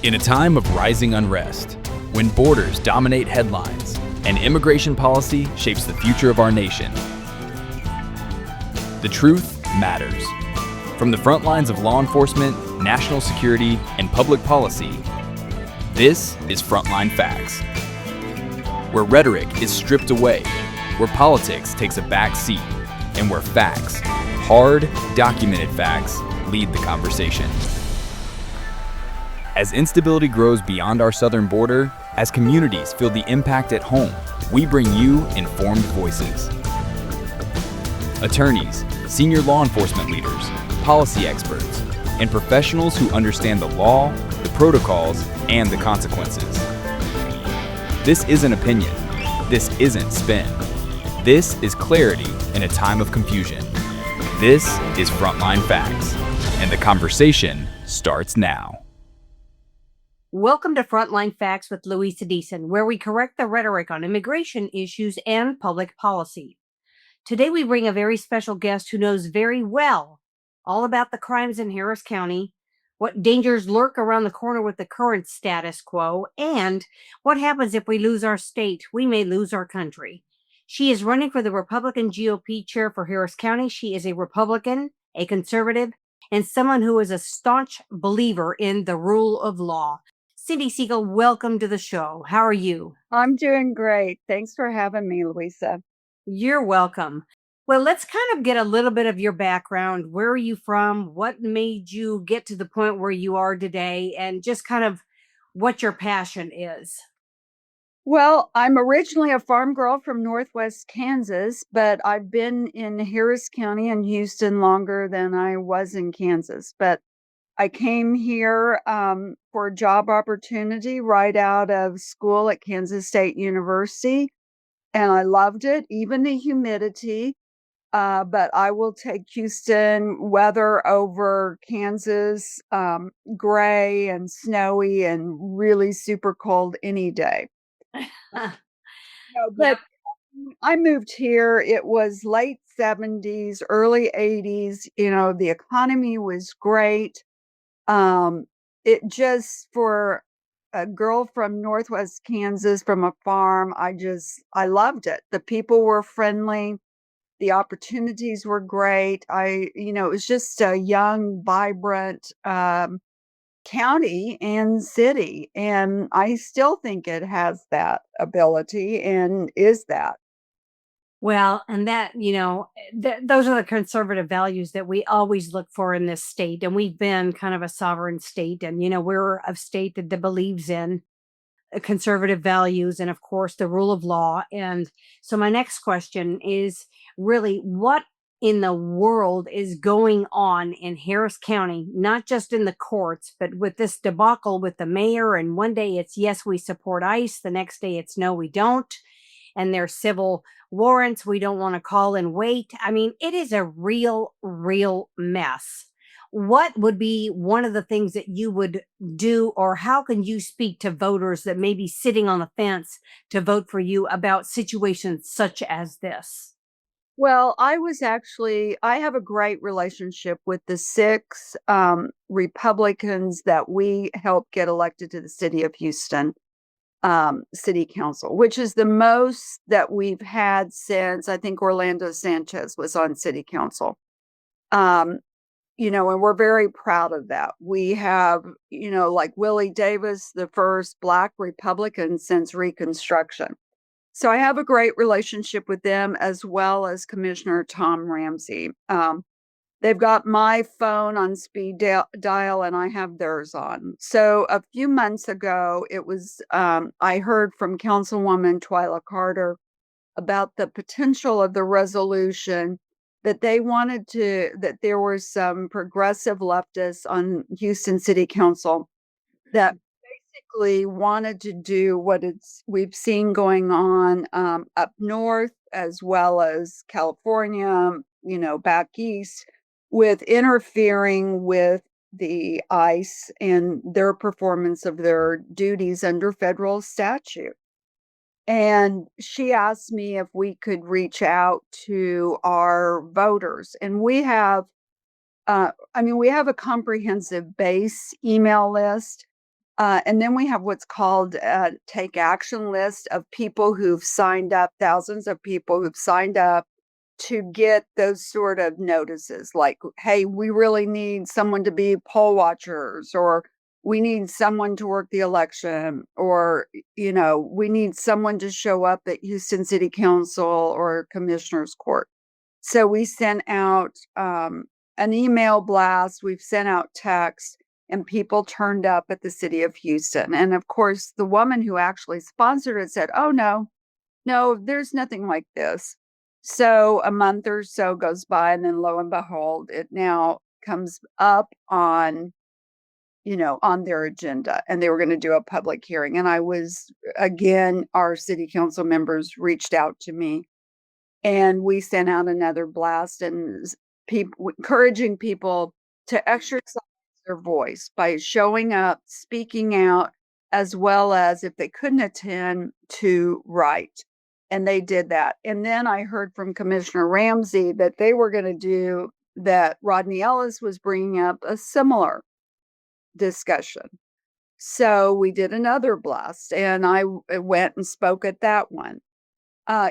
In a time of rising unrest, when borders dominate headlines and immigration policy shapes the future of our nation, the truth matters. From the front lines of law enforcement, national security, and public policy, this is Frontline Facts, where rhetoric is stripped away, where politics takes a back seat, and where facts, hard, documented facts, lead the conversation. As instability grows beyond our southern border, as communities feel the impact at home, we bring you informed voices. Attorneys, senior law enforcement leaders, policy experts, and professionals who understand the law, the protocols, and the consequences. This isn't opinion. This isn't spin. This is clarity in a time of confusion. This is Frontline Facts, and the conversation starts now. Welcome to Frontline Facts with Luisa Deason, where we correct the rhetoric on immigration issues and public policy. Today we bring a very special guest who knows very well all about the crimes in Harris County, what dangers lurk around the corner with the current status quo, and what happens if we lose our state. We may lose our country. She is running for the Republican GOP chair for Harris County. She is a Republican, a conservative, and someone who is a staunch believer in the rule of law. Cindy Siegel, welcome to the show. How are you? I'm doing great. Thanks for having me, Luisa. You're welcome. Well, let's kind of get a little bit of your background. Where are you from? What made you get to the point where you are today? And just kind of what your passion is. Well, I'm originally a farm girl from Northwest Kansas, but I've been in Harris County and Houston longer than I was in Kansas. But I came here for a job opportunity right out of school at Kansas State University, and I loved it, even the humidity. But I will take Houston weather over Kansas, gray and snowy and really super cold any day. But I moved here. It was late 70s, early 80s. The economy was great. It just for a girl from Northwest Kansas from a farm, I loved it. The people were friendly. The opportunities were great. It was just a young, vibrant county and city. And I still think it has that ability and is that. Well, and that, those are the conservative values that we always look for in this state. And we've been kind of a sovereign state. And, we're a state that believes in conservative values and, of course, the rule of law. And so my next question is really what in the world is going on in Harris County, not just in the courts, but with this debacle with the mayor. And one day it's, yes, we support ICE. The next day it's, no, we don't. And there's civil warrants we don't want to call and wait. I mean, it is a real mess. What would be one of the things that you would do, or how can you speak to voters that may be sitting on the fence to vote for you about situations such as this? Well, I have a great relationship with the 6 Republicans that we helped get elected to the city of Houston city council, which is the most that we've had since I think Orlando Sanchez was on city council. And we're very proud of that. We have, like Willie Davis, the first Black Republican since Reconstruction. So I have a great relationship with them as well as Commissioner Tom Ramsey. They've got my phone on speed dial and I have theirs on. So a few months ago, it was I heard from Councilwoman Twyla Carter about the potential of the resolution that that there were some progressive leftists on Houston City Council that basically wanted to do what we've seen going on up north as well as California, back east, with interfering with the ICE and their performance of their duties under federal statute. And she asked me if we could reach out to our voters. And we have a comprehensive base email list And then we have what's called a take action list of people who've signed up, thousands of people who've signed up to get those sort of notices like, hey, we really need someone to be poll watchers, or we need someone to work the election, or, we need someone to show up at Houston City Council or Commissioner's Court. So we sent out an email blast, we've sent out text, and people turned up at the city of Houston. And of course, the woman who actually sponsored it said, oh, no, there's nothing like this. So a month or so goes by, and then lo and behold, it now comes up on their agenda, and they were going to do a public hearing. And again, our city council members reached out to me, and we sent out another blast and people encouraging people to exercise their voice by showing up, speaking out, as well as if they couldn't attend, to write. And they did that. And then I heard from Commissioner Ramsey that they were going to do that. Rodney Ellis was bringing up a similar discussion. So we did another blast, and I went and spoke at that one.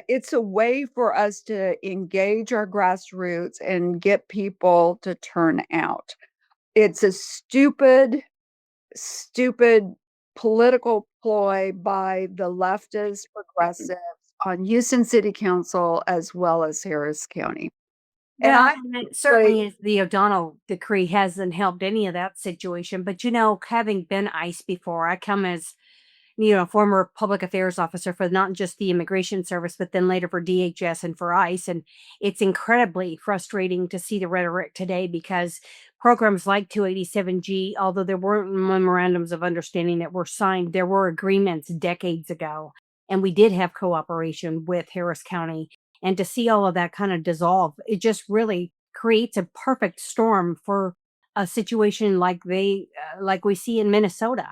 It's a way for us to engage our grassroots and get people to turn out. It's a stupid political ploy by the leftist progressives on Houston City Council as well as Harris County. And Well, I and it certainly is the O'Donnell decree hasn't helped any of that situation. But having been ICE before, I come as former public affairs officer for not just the Immigration Service, but then later for DHS and for ICE. And it's incredibly frustrating to see the rhetoric today, because programs like 287G, although there weren't memorandums of understanding that were signed, there were agreements decades ago. And we did have cooperation with Harris County. And to see all of that kind of dissolve, it just really creates a perfect storm for a situation like like we see in Minnesota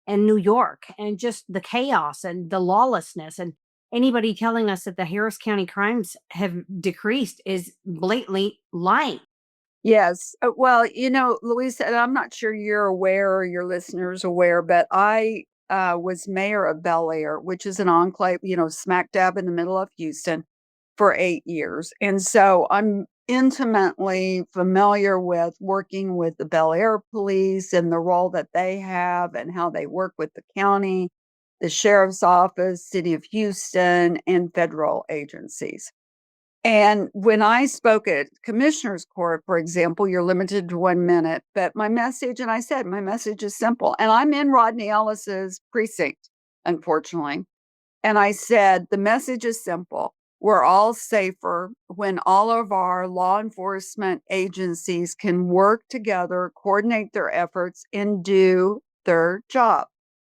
and New York, and just the chaos and the lawlessness. And anybody telling us that the Harris County crimes have decreased is blatantly lying. Yes. Well, Luisa, and I'm not sure you're aware or your listeners aware, but I was mayor of Bel Air, which is an enclave, smack dab in the middle of Houston, for 8 years. And so I'm intimately familiar with working with the Bel Air police and the role that they have and how they work with the county, the sheriff's office, city of Houston, and federal agencies. And when I spoke at Commissioner's Court, for example, you're limited to 1 minute, but my message is simple. And I'm in Rodney Ellis's precinct, unfortunately. And I said, the message is simple. We're all safer when all of our law enforcement agencies can work together, coordinate their efforts, and do their job.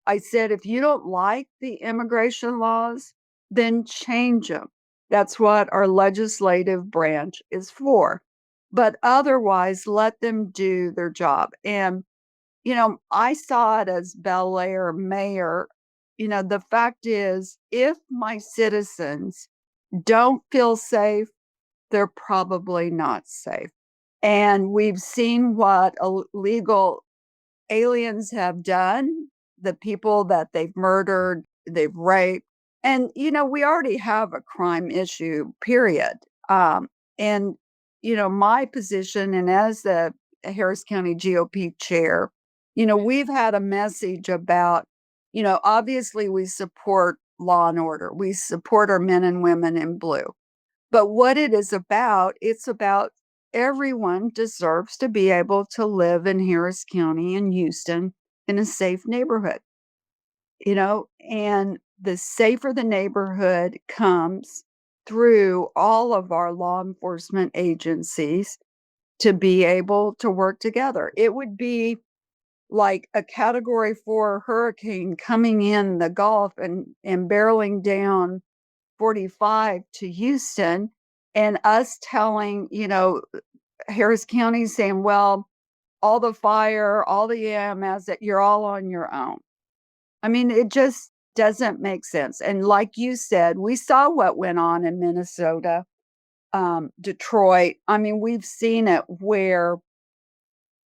I said, if you don't like the immigration laws, then change them. That's what our legislative branch is for. But otherwise, let them do their job. And, I saw it as Bel Air mayor. The fact is, if my citizens don't feel safe, they're probably not safe. And we've seen what illegal aliens have done, the people that they've murdered, they've raped. And, we already have a crime issue, period. And, my position, and as the Harris County GOP chair, we've had a message about, obviously we support law and order. We support our men and women in blue. But what it's about everyone deserves to be able to live in Harris County and Houston in a safe neighborhood, and the safer the neighborhood comes through all of our law enforcement agencies to be able to work together. It would be like a Category 4 hurricane coming in the Gulf and barreling down 45 to Houston, and us telling, Harris County saying, well, all the fire, all the EMS, that you're all on your own. I mean, it just doesn't make sense. And like you said, we saw what went on in Minnesota, Detroit. I mean, we've seen it where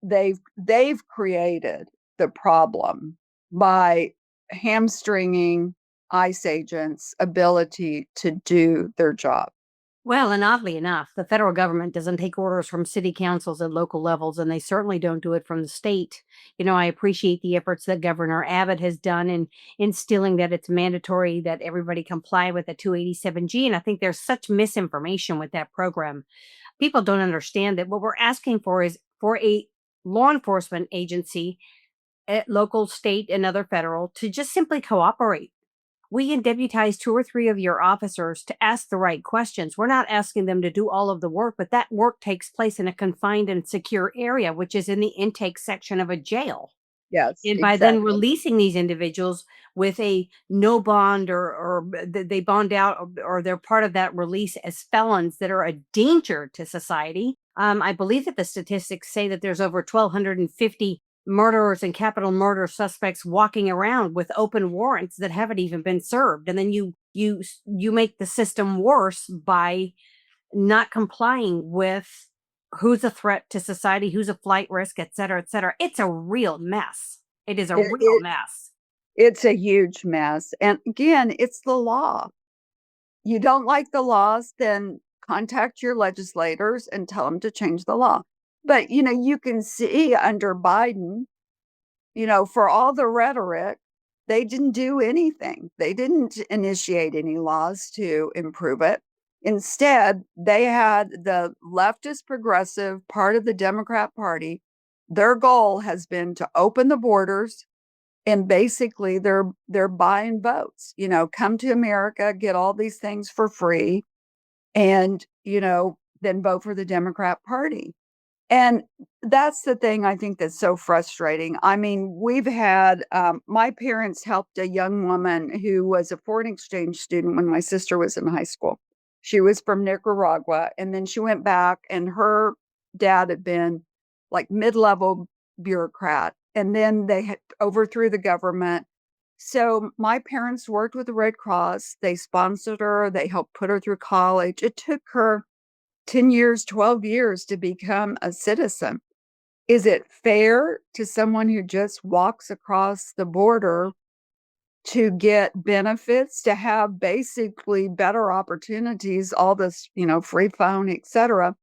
they've created the problem by hamstringing ICE agents' ability to do their job. Well, and oddly enough, the federal government doesn't take orders from city councils at local levels, and they certainly don't do it from the state. I appreciate the efforts that Governor Abbott has done in instilling that it's mandatory that everybody comply with the 287G. And I think there's such misinformation with that program. People don't understand that what we're asking for is for a law enforcement agency at local, state, and other federal to just simply cooperate. We can deputize 2 or 3 of your officers to ask the right questions. We're not asking them to do all of the work, but that work takes place in a confined and secure area, which is in the intake section of a jail. Yes, And by then exactly. releasing these individuals with a no bond, or they bond out, or they're part of that release as felons that are a danger to society. I believe that the statistics say that there's over 1,250 murderers and capital murder suspects walking around with open warrants that haven't even been served. And then you make the system worse by not complying with who's a threat to society, who's a flight risk, et cetera, et cetera. It's a real mess. It is a It, real it, mess. it's a huge mess. And again, it's the law. You don't like the laws, then contact your legislators and tell them to change the law. But, you can see under Biden, for all the rhetoric, they didn't do anything. They didn't initiate any laws to improve it. Instead, they had the leftist progressive part of the Democrat Party. Their goal has been to open the borders, and basically they're buying votes. Come to America, get all these things for free, and then vote for the Democrat Party. And that's the thing I think that's so frustrating. I mean, we've had my parents helped a young woman who was a foreign exchange student when my sister was in high school. She was from Nicaragua, and then she went back, and her dad had been like mid-level bureaucrat, and then they had overthrew the government. So my parents worked with the Red Cross. They sponsored her. They helped put her through college. It took her 10 years, 12 years to become a citizen. Is it fair to someone who just walks across the border to get benefits, to have basically better opportunities, all this, free phone, et cetera,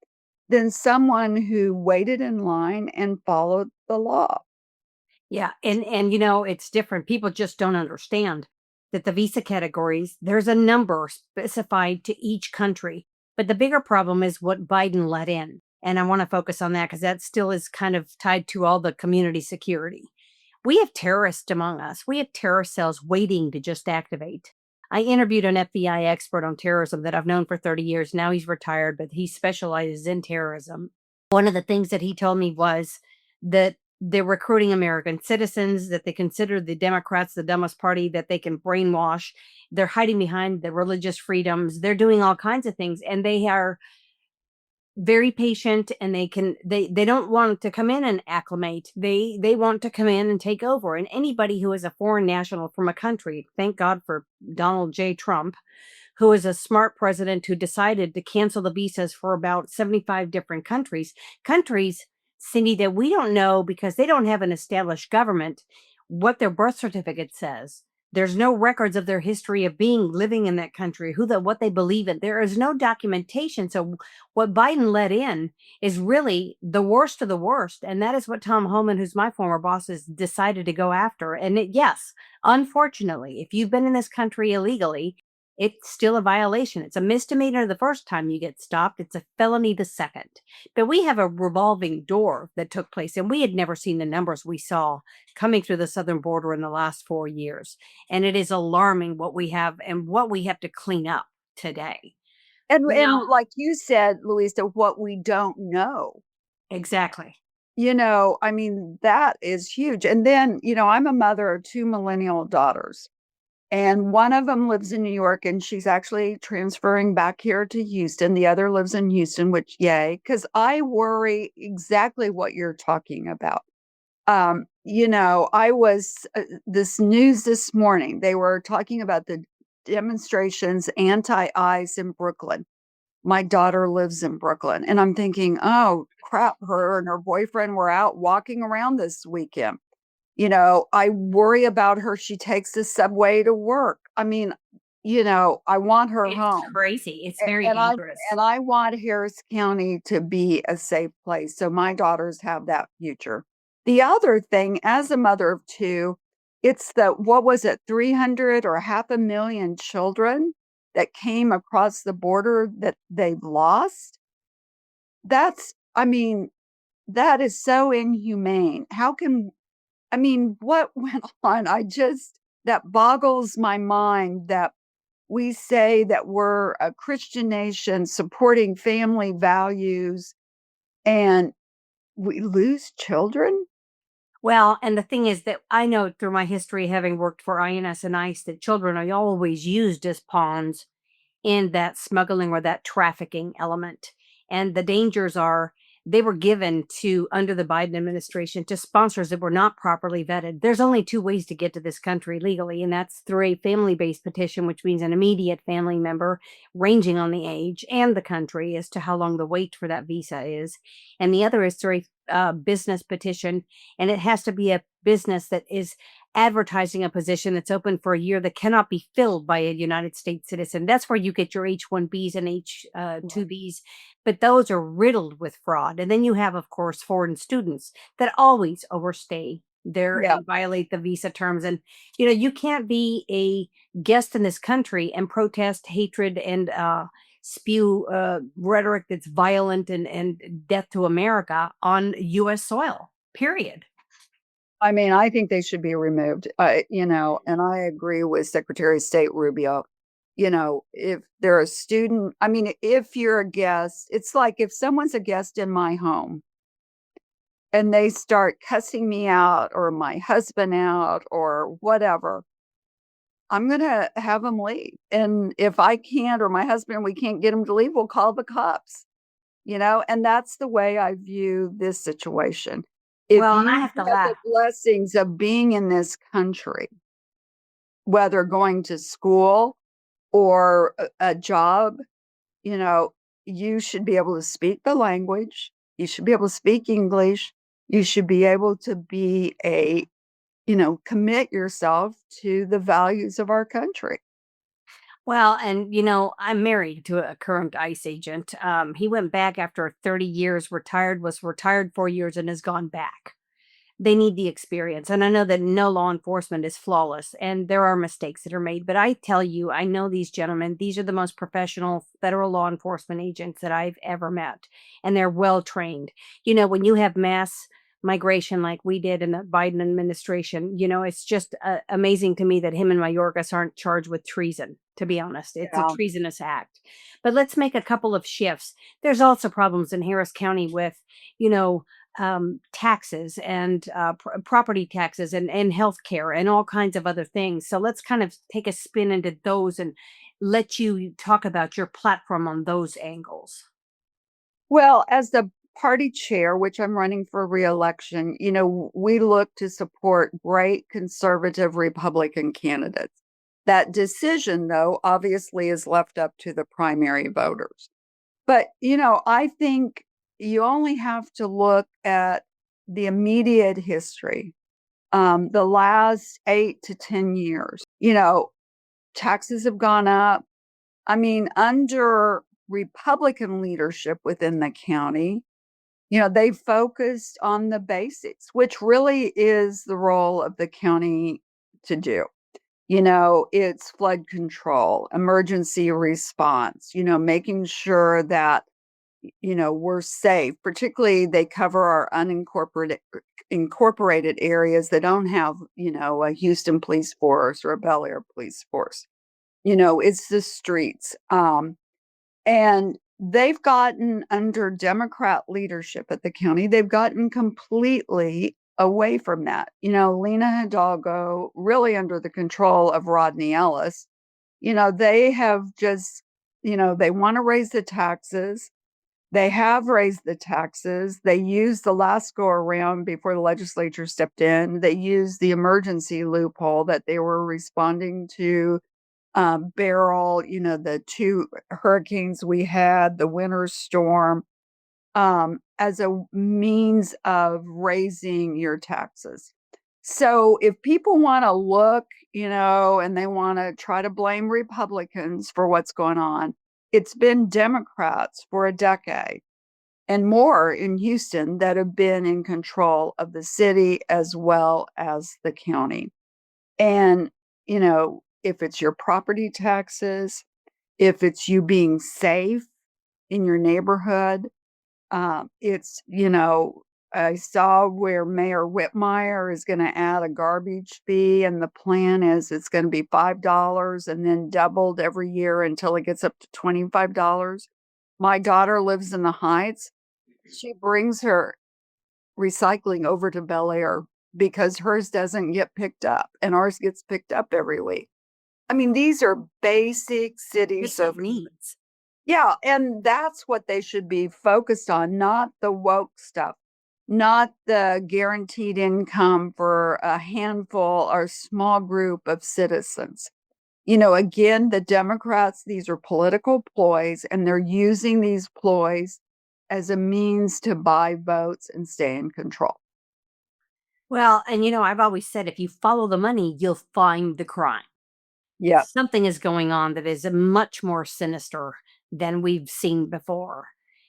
than someone who waited in line and followed the law? Yeah, and it's different. People just don't understand that the visa categories, there's a number specified to each country. But the bigger problem is what Biden let in. And I want to focus on that because that still is kind of tied to all the community security. We have terrorists among us. We have terrorist cells waiting to just activate. I interviewed an FBI expert on terrorism that I've known for 30 years. Now he's retired, but he specializes in terrorism. One of the things that he told me was that they're recruiting American citizens, that they consider the Democrats the dumbest party that they can brainwash. They're hiding behind the religious freedoms. They're doing all kinds of things, and they are very patient, and they don't want to come in and acclimate. They want to come in and take over. And anybody who is a foreign national from a country, thank God for Donald J. Trump, who is a smart president who decided to cancel the visas for about 75 different countries, Cindy, that we don't know because they don't have an established government what their birth certificate says. There's no records of their history of living in that country, what they believe in. There is no documentation. So what Biden let in is really the worst of the worst. And that is what Tom Homan, who's my former boss, has decided to go after. And yes, unfortunately, if you've been in this country illegally, it's still a violation. It's a misdemeanor the first time you get stopped. It's a felony the second. But we have a revolving door that took place, and we had never seen the numbers we saw coming through the southern border in the last 4 years. And it is alarming what we have and what we have to clean up today. And Now, like you said, Louisa, what we don't know. exactly. I mean, that is huge. And then, I'm a mother of 2 millennial daughters. And one of them lives in New York, and she's actually transferring back here to Houston. The other lives in Houston, which, yay, because I worry exactly what you're talking about. I was this news this morning. They were talking about the demonstrations anti-ICE in Brooklyn. My daughter lives in Brooklyn, and I'm thinking, oh crap, her and her boyfriend were out walking around this weekend. I worry about her. She takes the subway to work. I mean, I want her It's home. crazy. It's very And dangerous. I want Harris County to be a safe place so my daughters have that future. The other thing, as a mother of two, it's what was it, 300 or half a million children that came across the border that they've lost. I mean, that is so inhumane. What went on? That boggles my mind that we say that we're a Christian nation supporting family values and we lose children. Well, and the thing is that I know through my history, having worked for INS and ICE, that children are always used as pawns in that smuggling or that trafficking element. And the dangers are they were given to under the Biden administration to sponsors that were not properly vetted. There's only two ways to get to this country legally, and that's through a family-based petition, which means an immediate family member ranging on the age and the country as to how long the wait for that visa is. And the other is through a business petition, and it has to be a business that is advertising a position that's open for a year that cannot be filled by a United States citizen. That's where you get your H-1Bs and H-2Bs, but those are riddled with fraud. And then you have, of course, foreign students that always overstay there Yeah. and violate the visa terms. And, you can't be a guest in this country and protest hatred and spew rhetoric that's violent and death to America on U.S. soil, period. I think they should be removed, and I agree with Secretary of State Rubio. If they're a student, if you're a guest, it's like if someone's a guest in my home and they start cussing me out or my husband out or whatever, I'm going to have them leave. And if I can't, or my husband, we can't get them to leave, we'll call the cops, and that's the way I view this situation. If Well, and I you have to have the laugh. blessings of being in this country, whether going to school or a job, you know, you should be able to speak the language. You should be able to speak English. You should be able to commit yourself to the values of our country. Well, and I'm married to a current ICE agent. He went back after 30 years, was retired 4 years, and has gone back. They need the experience. And I know that no law enforcement is flawless and there are mistakes that are made. But I tell you, I know these gentlemen, these are the most professional federal law enforcement agents that I've ever met. And they're well trained. When you have mass migration like we did in the Biden administration, it's just amazing to me that him and Mayorkas aren't charged with treason. To be honest, it's a Yeah. treasonous act. But let's make a couple of shifts. There's also problems in Harris County with, taxes and property taxes and healthcare and all kinds of other things. So let's kind of take a spin into those and let you talk about your platform on those angles. Well, as the party chair, which I'm running for reelection, we look to support great conservative Republican candidates. That decision, though, obviously is left up to the primary voters. But, I think you only have to look at the immediate history, the last 8 to 10 years. Taxes have gone up. Under Republican leadership within the county, they focused on the basics, which really is the role of the county to do. It's flood control, emergency response, making sure that, we're safe. Particularly, they cover our incorporated areas that don't have, a Houston police force or a Bel Air police force. It's the streets. And they've gotten under Democrat leadership at the county, they've gotten completely away from that. Lena Hidalgo, really under the control of Rodney Ellis, they have just, they want to raise the taxes. They have raised the taxes. They used the last go around before the legislature stepped in. They used the emergency loophole that they were responding to Beryl, the two hurricanes we had, the winter storm, as a means of raising your taxes. So if people want to look, and they want to try to blame Republicans for what's going on, it's been Democrats for a decade and more in Houston that have been in control of the city as well as the county. And, if it's your property taxes, if it's you being safe in your neighborhood, it's, I saw where Mayor Whitmire is going to add a garbage fee, and the plan is it's going to be $5 and then doubled every year until it gets up to $25. My daughter lives in the Heights. She brings her recycling over to Bel Air because hers doesn't get picked up and ours gets picked up every week. I mean, these are basic city Basic services. needs. Yeah, and that's what they should be focused on, not the woke stuff, not the guaranteed income for a handful or small group of citizens. Again, the Democrats, these are political ploys, and they're using these ploys as a means to buy votes and stay in control. Well, and I've always said if you follow the money, you'll find the crime. Yeah. Something is going on that is much more sinister than we've seen before.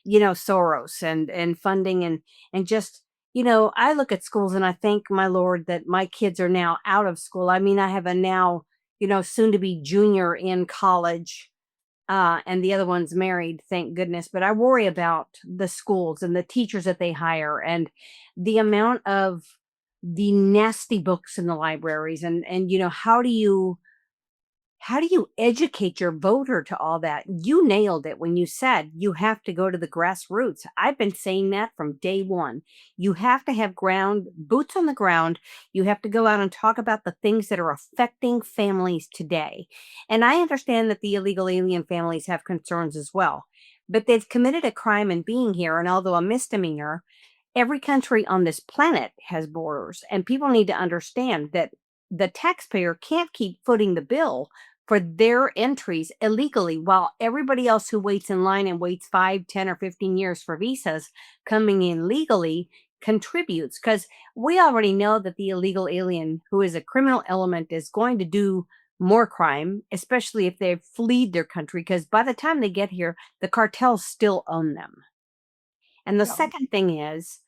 Soros and funding and just, I look at schools and I thank my Lord that my kids are now out of school. I mean, I have a now, soon to be junior in college, and the other one's married, thank goodness. But I worry about the schools and the teachers that they hire and the amount of the nasty books in the libraries and how do you educate your voter to all that? You nailed it when you said you have to go to the grassroots. I've been saying that from day one. You have to have boots on the ground. You have to go out and talk about the things that are affecting families today. And I understand that the illegal alien families have concerns as well, but they've committed a crime in being here. And although a misdemeanor, every country on this planet has borders, and people need to understand that the taxpayer can't keep footing the bill for their entries illegally while everybody else who waits in line and waits 5, 10, or 15 years for visas coming in legally contributes. Because we already know that the illegal alien who is a criminal element is going to do more crime, especially if they've fled their country, because by the time they get here, the cartels still own them. And the second thing is,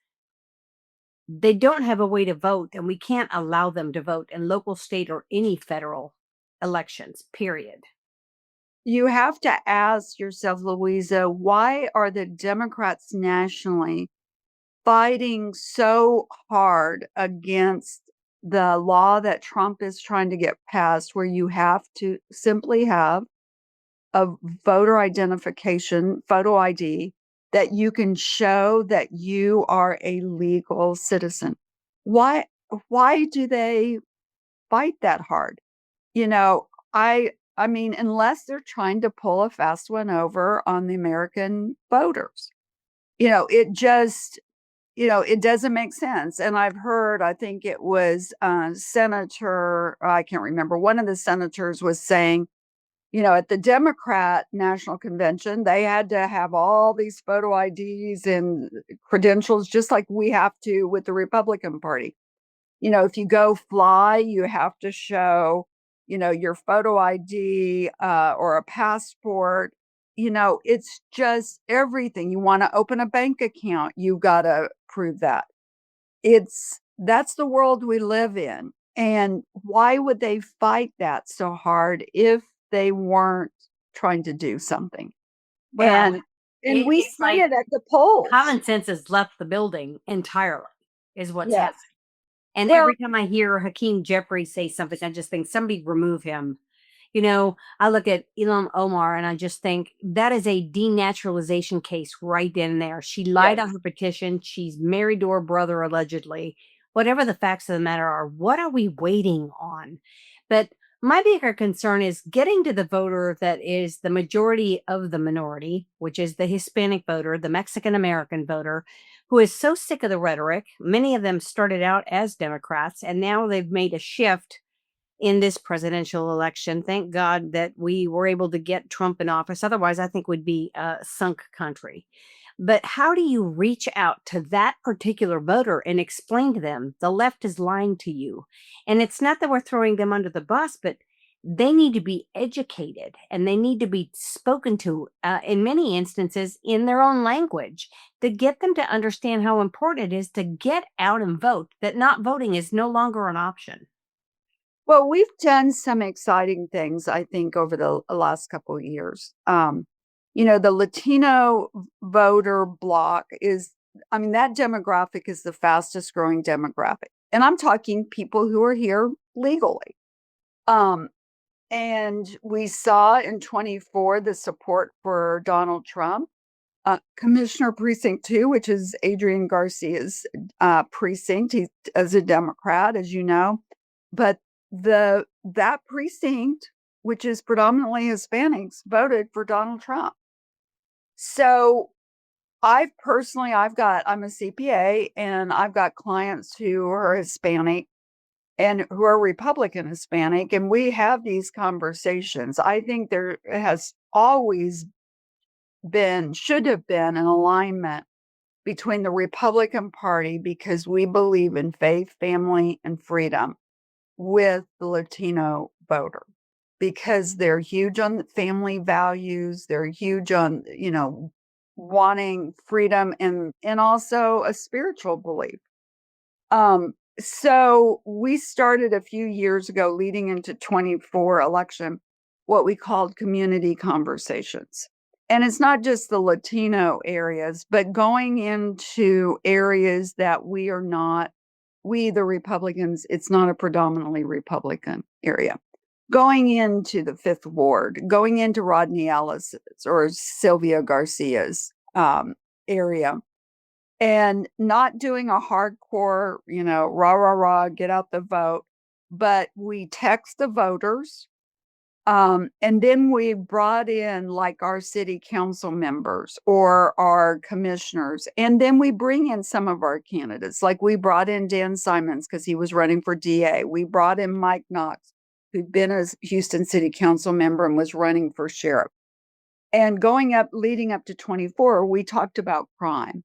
they don't have a way to vote, and we can't allow them to vote in local, state, or any federal elections, period. You have to ask yourself, Louisa, why are the Democrats nationally fighting so hard against the law that Trump is trying to get passed, where you have to simply have a voter identification, photo ID, that you can show that you are a legal citizen? Why do they fight that hard? I mean, unless they're trying to pull a fast one over on the American voters. It just, it doesn't make sense. And I've heard, I think it was Senator, I can't remember, one of the senators was saying, at the Democrat National Convention, they had to have all these photo IDs and credentials, just like we have to with the Republican Party. If you go fly, you have to show, your photo ID or a passport. It's just everything. You want to open a bank account, you got to prove that. That's the world we live in. And why would they fight that so hard if they weren't trying to do something? Well, And we it's see like it at the polls. common sense has left the building entirely, is what's Yes. happening. And Well, every time I hear Hakeem Jeffries say something, I just think somebody remove him. I look at Ilham Omar and I just think that is a denaturalization case right in there. She lied yes. on her petition. She's married to her brother, allegedly. Whatever the facts of the matter are, what are we waiting on? But my bigger concern is getting to the voter that is the majority of the minority, which is the Hispanic voter, the Mexican American voter, who is so sick of the rhetoric. Many of them started out as Democrats, and now they've made a shift in this presidential election. Thank God that we were able to get Trump in office. Otherwise, I think we'd be a sunk country. But how do you reach out to that particular voter and explain to them the left is lying to you? And it's not that we're throwing them under the bus, but they need to be educated and they need to be spoken to in many instances in their own language to get them to understand how important it is to get out and vote, that not voting is no longer an option. Well, we've done some exciting things, I think, over the last couple of years. The Latino voter bloc that demographic is the fastest growing demographic. And I'm talking people who are here legally. Um, and we saw in 24 the support for Donald Trump. Commissioner Precinct 2, which is Adrian Garcia's precinct. He's as a Democrat, as you know. But that precinct, which is predominantly Hispanics, voted for Donald Trump. So I'm a CPA and I've got clients who are Hispanic and who are Republican Hispanic, and we have these conversations. I think there has always should have been an alignment between the Republican Party, because we believe in faith, family, and freedom, with the Latino voter, because they're huge on the family values. They're huge on, wanting freedom and also a spiritual belief. So we started a few years ago, leading into 24 election, what we called community conversations. And it's not just the Latino areas, but going into areas that the Republicans, it's not a predominantly Republican area. Going into the Fifth Ward, going into Rodney Ellis or Sylvia Garcia's area, and not doing a hardcore, rah, rah, rah, get out the vote, but we text the voters. And then we brought in like our city council members or our commissioners. And then we bring in some of our candidates. Like we brought in Dan Simons because he was running for DA. We brought in Mike Knox, who'd been a Houston city council member and was running for sheriff. And leading up to 24, we talked about crime.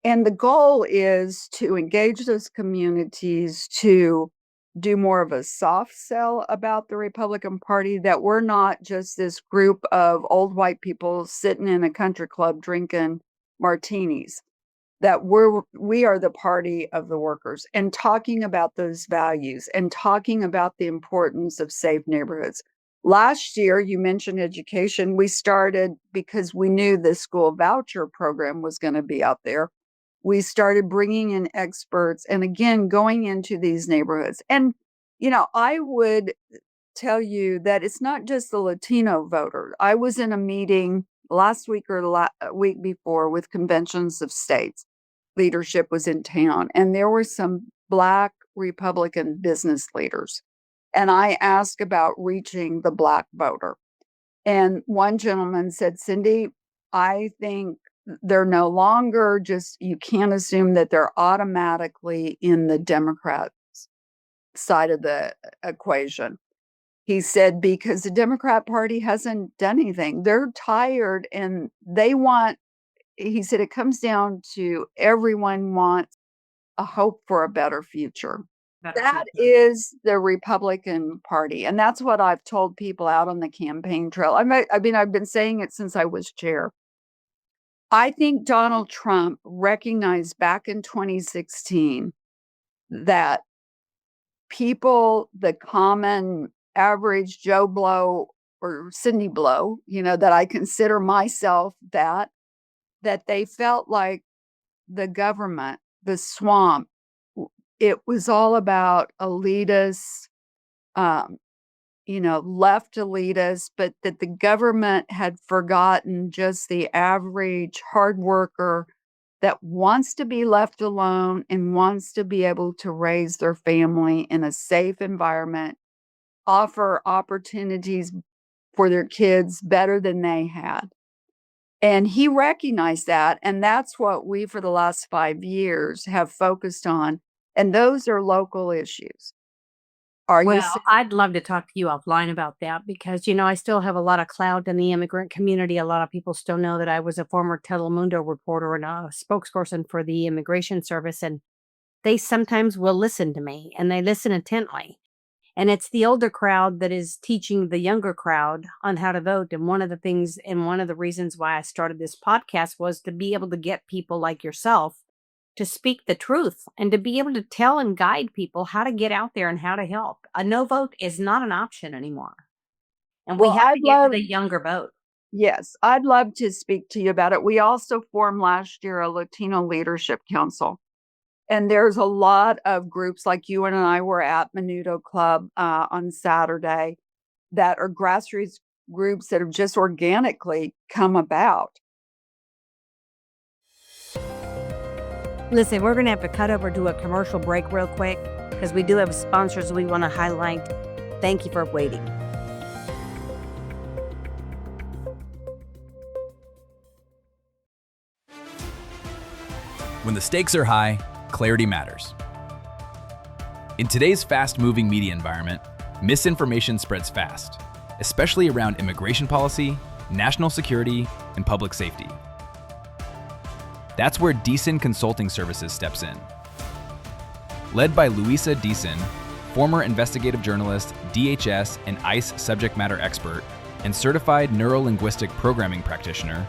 And the goal is to engage those communities, to do more of a soft sell about the Republican Party, that we're not just this group of old white people sitting in a country club drinking martinis, that we are the party of the workers, and talking about those values and talking about the importance of safe neighborhoods. Last year, you mentioned education. We started because we knew the school voucher program was going to be out there. We started bringing in experts and again, going into these neighborhoods. And, I would tell you that it's not just the Latino voter. I was in a meeting last week or the week before with conventions of states. Leadership was in town, and there were some Black Republican business leaders. And I asked about reaching the Black voter. And one gentleman said, Cindy, I think they're no longer you can't assume that they're automatically in the Democrat side of the equation. He said, because the Democrat Party hasn't done anything. They're tired and he said, it comes down to everyone wants a hope for a better future. That is the Republican Party. And that's what I've told people out on the campaign trail. I've been saying it since I was chair. I think Donald Trump recognized back in 2016 that people, the common average Joe Blow or Cindy Blow, that I consider myself that they felt like the government, the swamp, it was all about elitists, left elitists, but that the government had forgotten just the average hard worker that wants to be left alone and wants to be able to raise their family in a safe environment, offer opportunities for their kids better than they had. And he recognized that. And that's what we, for the last 5 years, have focused on. And those are local issues. Are you? Well, I'd love to talk to you offline about that because, I still have a lot of clout in the immigrant community. A lot of people still know that I was a former Telemundo reporter and a spokesperson for the Immigration Service, and they sometimes will listen to me and they listen intently. And it's the older crowd that is teaching the younger crowd on how to vote. And one of the things and one of the reasons why I started this podcast was to be able to get people like yourself to speak the truth and to be able to tell and guide people how to get out there and how to help. A no vote is not an option anymore. And we Well, have I'd to get to love, the younger vote. yes, I'd love to speak to you about it. We also formed last year a Latino Leadership Council. And there's a lot of groups like you and I were at Menudo Club on Saturday that are grassroots groups that have just organically come about. Listen, we're going to have to cut over to a commercial break real quick because we do have sponsors we want to highlight. Thank you for waiting. When the stakes are high, clarity matters. In today's fast-moving media environment, misinformation spreads fast, especially around immigration policy, national security, and public safety. That's where Deason Consulting Services steps in. Led by Luisa Deason, former investigative journalist, DHS and ICE subject matter expert, and certified neuro-linguistic programming practitioner,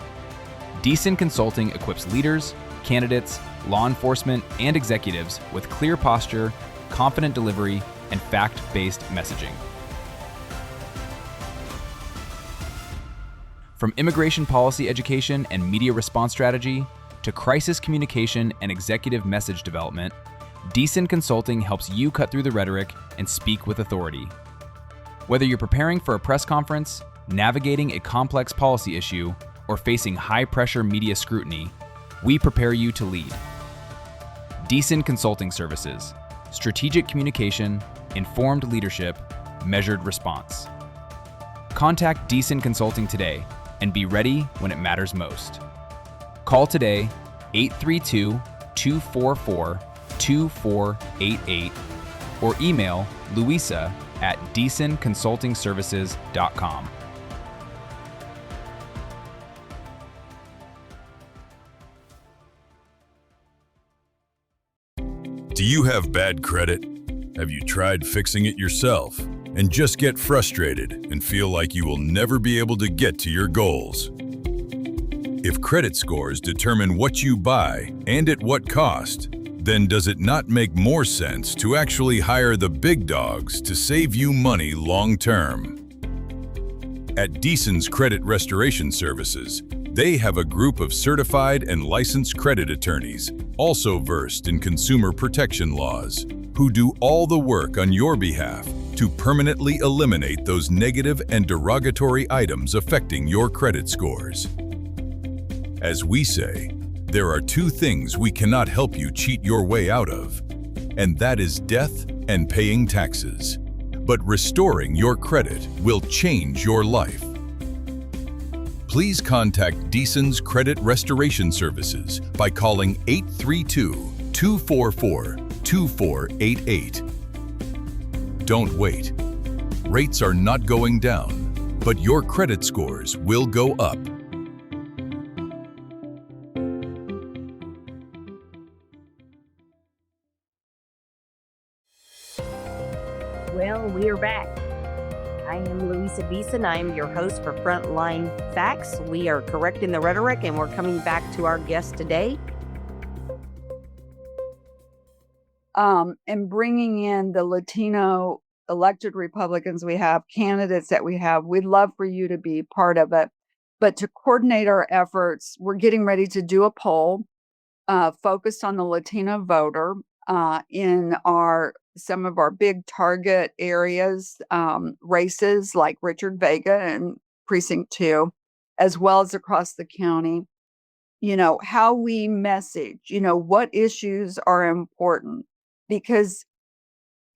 Deason Consulting equips leaders, candidates, law enforcement, and executives with clear posture, confident delivery, and fact-based messaging. From immigration policy education and media response strategy to crisis communication and executive message development, Deason Consulting helps you cut through the rhetoric and speak with authority. Whether you're preparing for a press conference, navigating a complex policy issue, or facing high-pressure media scrutiny, we prepare you to lead. Deason Consulting Services. Strategic communication, informed leadership, measured response. Contact Deason Consulting today and be ready when it matters most. Call today 832-244-2488 or email Luisa at DeasonConsultingServices.com. Do you have bad credit? Have you tried fixing it yourself and just get frustrated and feel like you will never be able to get to your goals? If credit scores determine what you buy and at what cost, then does it not make more sense to actually hire the big dogs to save you money long term? At Deason's Credit Restoration Services, they have a group of certified and licensed credit attorneys, also versed in consumer protection laws, who do all the work on your behalf to permanently eliminate those negative and derogatory items affecting your credit scores. As we say, there are two things we cannot help you cheat your way out of, and that is death and paying taxes. But restoring your credit will change your life. Please contact Deason's Credit Restoration Services by calling 832-244-2488. Don't wait. Rates are not going down, but your credit scores will go up. Well, we are back. I am Luisa Deason. I am your host for Frontline Facts. We are correcting the rhetoric and we're coming back to our guest today. And bringing in the Latino elected Republicans we have, candidates that we have, we'd love for you to be part of it. But to coordinate our efforts, we're getting ready to do a poll focused on the Latino voter in some of our big target areas, races like Richard Vega and Precinct 2, as well as across the county. How we message, what issues are important. Because,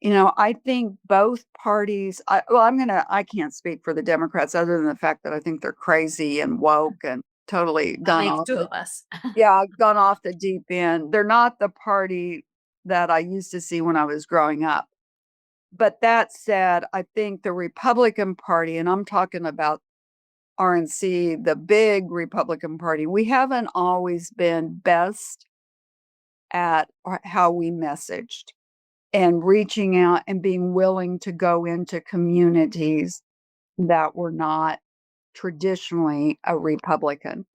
I think both parties, I can't speak for the Democrats other than the fact that I think they're crazy and woke and totally gone off. Two of us. Gone off the deep end. They're not the party that I used to see when I was growing up. But that said, I think the Republican Party, and I'm talking about RNC, the big Republican Party, we haven't always been best at how we messaged and reaching out and being willing to go into communities that were not traditionally a Republican.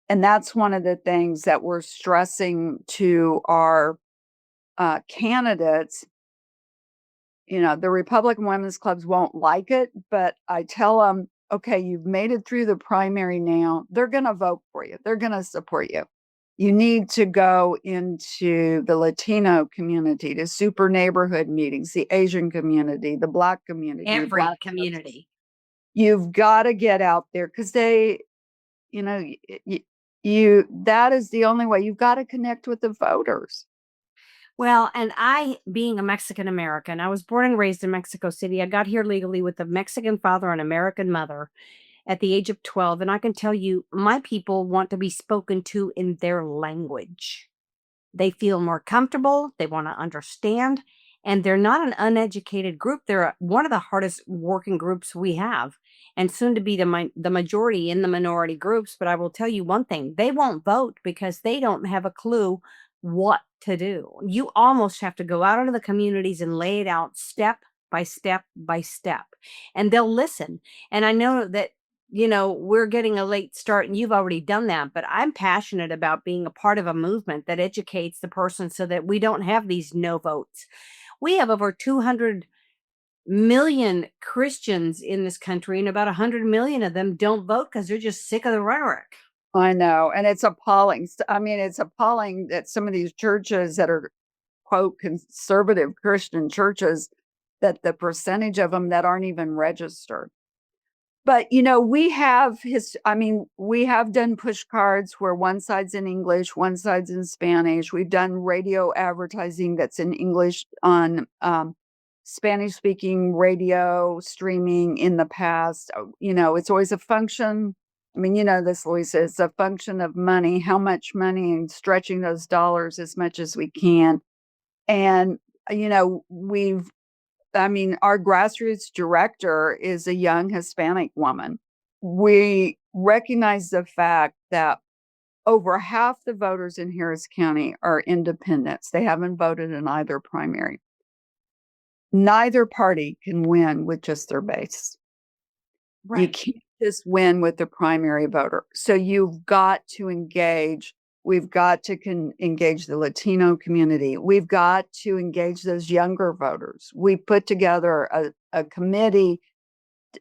And that's one of the things that we're stressing to our candidates. You know, the Republican women's clubs won't like it, but I tell them, okay, you've made it through the primary now. They're going to vote for you. They're going to support you. You need to go into the Latino community, to super neighborhood meetings, the Asian community, the Black community, Every Black community. You've got to get out there because they, you know, that is the only way. You've got to connect with the voters. Well, and I, being a Mexican American, I was born and raised in Mexico City. I got here legally with a Mexican father and American mother at the age of 12. And I can tell you, my people want to be spoken to in their language. They feel more comfortable. They want to understand. And they're not an uneducated group. They're one of the hardest working groups we have, and soon to be the majority in the minority groups. But I will tell you one thing, they won't vote because they don't have a clue what to do. You almost have to go out into the communities and lay it out step by step by step, and they'll listen. And I know that, we're getting a late start and you've already done that, but I'm passionate about being a part of a movement that educates the person so that we don't have these no votes. We have over 200 million Christians in this country, and about 100 million of them don't vote because they're just sick of the rhetoric. I know. And it's appalling. I mean, it's appalling that some of these churches that are, quote, conservative Christian churches, that the percentage of them that aren't even registered. But, we have we have done push cards where one side's in English, one side's in Spanish. We've done radio advertising that's in English on Spanish speaking radio streaming in the past. It's always a function. I mean, this, Luisa, it's a function of money, how much money, and stretching those dollars as much as we can. And, our grassroots director is a young Hispanic woman. We recognize the fact that over half the voters in Harris County are independents. They haven't voted in either primary. Neither party can win with just their base. Right. You can't just win with the primary voter. So you've got to engage. We've got to engage the Latino community. We've got to engage those younger voters. We put together a committee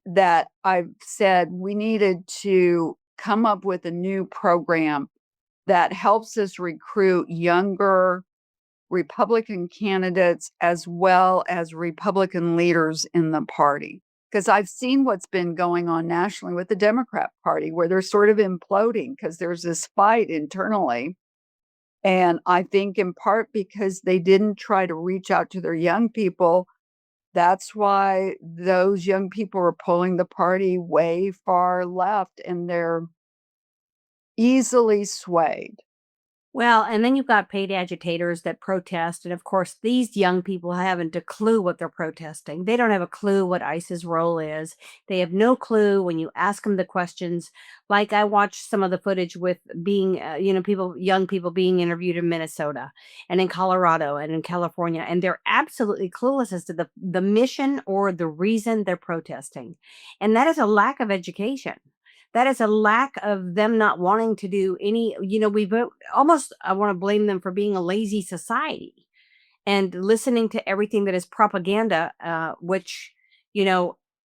that I've said we needed to come up with a new program that helps us recruit younger Republican candidates as well as Republican leaders in the party. Because I've seen what's been going on nationally with the Democrat Party, where they're sort of imploding because there's this fight internally. And I think in part because they didn't try to reach out to their young people. That's why those young people are pulling the party way far left, and they're easily swayed. Well, and then you've got paid agitators that protest. And of course, these young people haven't a clue what they're protesting. They don't have a clue what ICE's role is. They have no clue when you ask them the questions. Like I watched some of the footage with being, young people being interviewed in Minnesota and in Colorado and in California. And they're absolutely clueless as to the mission or the reason they're protesting. And that is a lack of education. That is a lack of them not wanting to do any, I want to blame them for being a lazy society and listening to everything that is propaganda, which,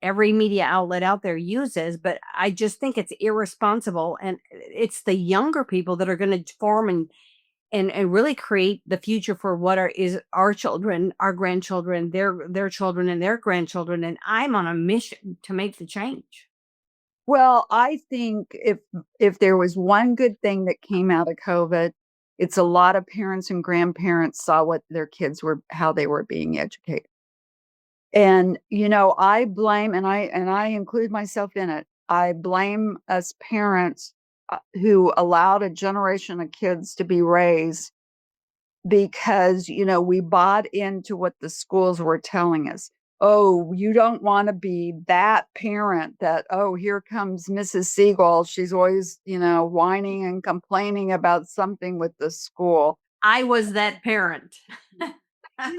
every media outlet out there uses. But I just think it's irresponsible. And it's the younger people that are going to form and really create the future for what is our children, our grandchildren, their children and their grandchildren. And I'm on a mission to make the change. Well, I think if there was one good thing that came out of COVID, it's a lot of parents and grandparents saw what their kids how they were being educated. And, I blame, and I include myself in it. I blame us parents who allowed a generation of kids to be raised because, we bought into what the schools were telling us. oh, you don't want to be that parent that, oh, here comes Mrs. Siegel. She's always, whining and complaining about something with the school. I was that parent. I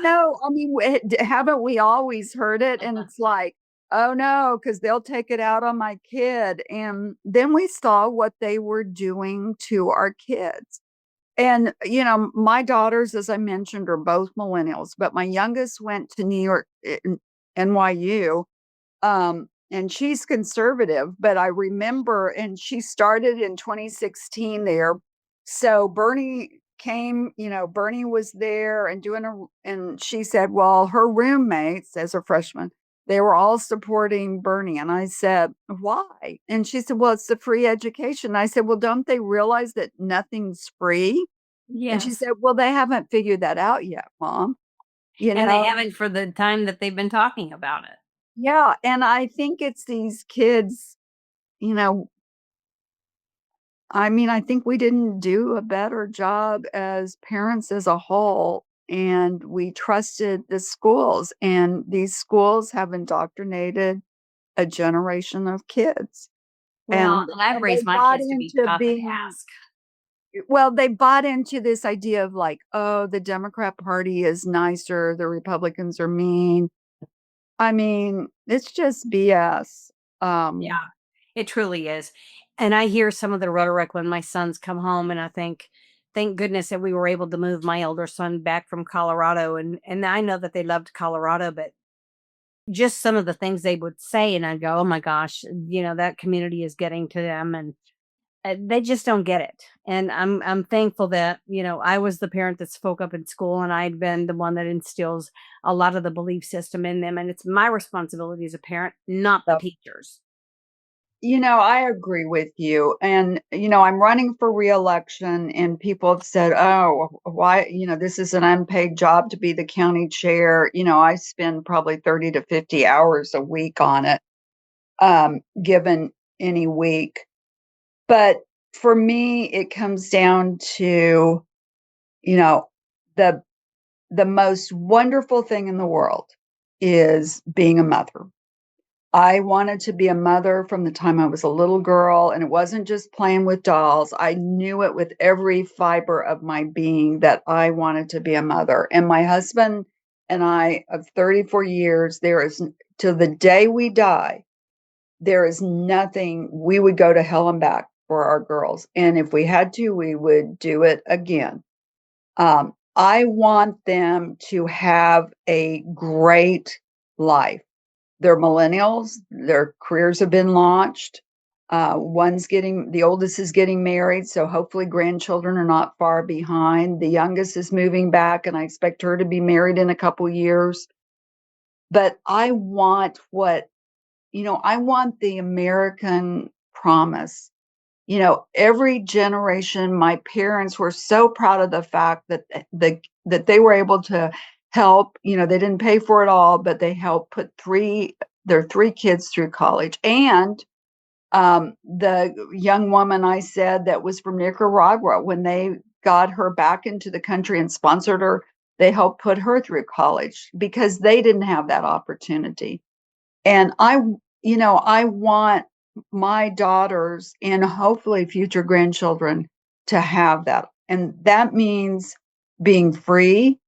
mean, haven't we always heard it? And it's like, oh no, because they'll take it out on my kid. And then we saw what they were doing to our kids. And, my daughters, as I mentioned, are both millennials, but my youngest went to New York, NYU, and she's conservative, but I remember, and she started in 2016 there. So Bernie came, Bernie was there and and she said, well, her roommates as a freshman, they were all supporting Bernie. And I said, why? And she said, well, it's the free education. I said, well, don't they realize that nothing's free? And she Yes. said, well, they haven't figured that out yet, Mom. And they haven't for the time that they've been talking about it. Yeah, and I think it's these kids, you know, I think we didn't do a better job as parents as a whole, and we trusted the schools, and these schools have indoctrinated a generation of kids. Well, And and I've and they raised my bought kids to be into tough and being ask. well, they bought into this idea of like, oh, the Democrat Party is nicer, the Republicans are mean. I mean, it's just BS. Yeah, it truly is. And I hear some of the rhetoric when my sons come home, and I think, thank goodness that we were able to move my older son back from Colorado. And I know that they loved Colorado, but just some of the things they would say, and I'd go, oh my gosh, that community is getting to them, and they just don't get it. And I'm thankful that I was the parent that spoke up in school, and I'd been the one that instills a lot of the belief system in them, and it's my responsibility as a parent, not the teachers. I agree with you. And, I'm running for reelection, and people have said, oh, why, this is an unpaid job to be the county chair. I spend probably 30 to 50 hours a week on it, given any week. But for me, it comes down to, the the most wonderful thing in the world is being a mother. I wanted to be a mother from the time I was a little girl, and it wasn't just playing with dolls. I knew it with every fiber of my being that I wanted to be a mother. And my husband and I, of 34 years, there is, till the day we die, there is nothing, we would go to hell and back for our girls. And if we had to, we would do it again. I want them to have a great life. They're millennials. Their careers have been launched. The oldest is getting married, so hopefully grandchildren are not far behind. The youngest is moving back, and I expect her to be married in a couple years. But I want I want the American promise. Every generation, my parents were so proud of the fact that that they were able to help. They didn't pay for it all, but they helped put their three kids through college. And the young woman I said that was from Nicaragua, when they got her back into the country and sponsored her, they helped put her through college because they didn't have that opportunity. And I want my daughters and hopefully future grandchildren to have that. And that means being free.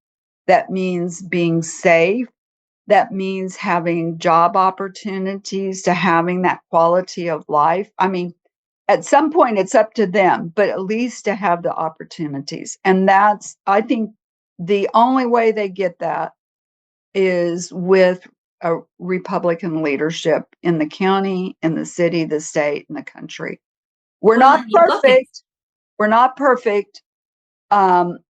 That means being safe. That means having job opportunities, to having that quality of life. I mean, at some point it's up to them, but at least to have the opportunities. And I think the only way they get that is with a Republican leadership in the county, in the city, the state, and the country. We're Well, not and you look at perfect. We're not perfect.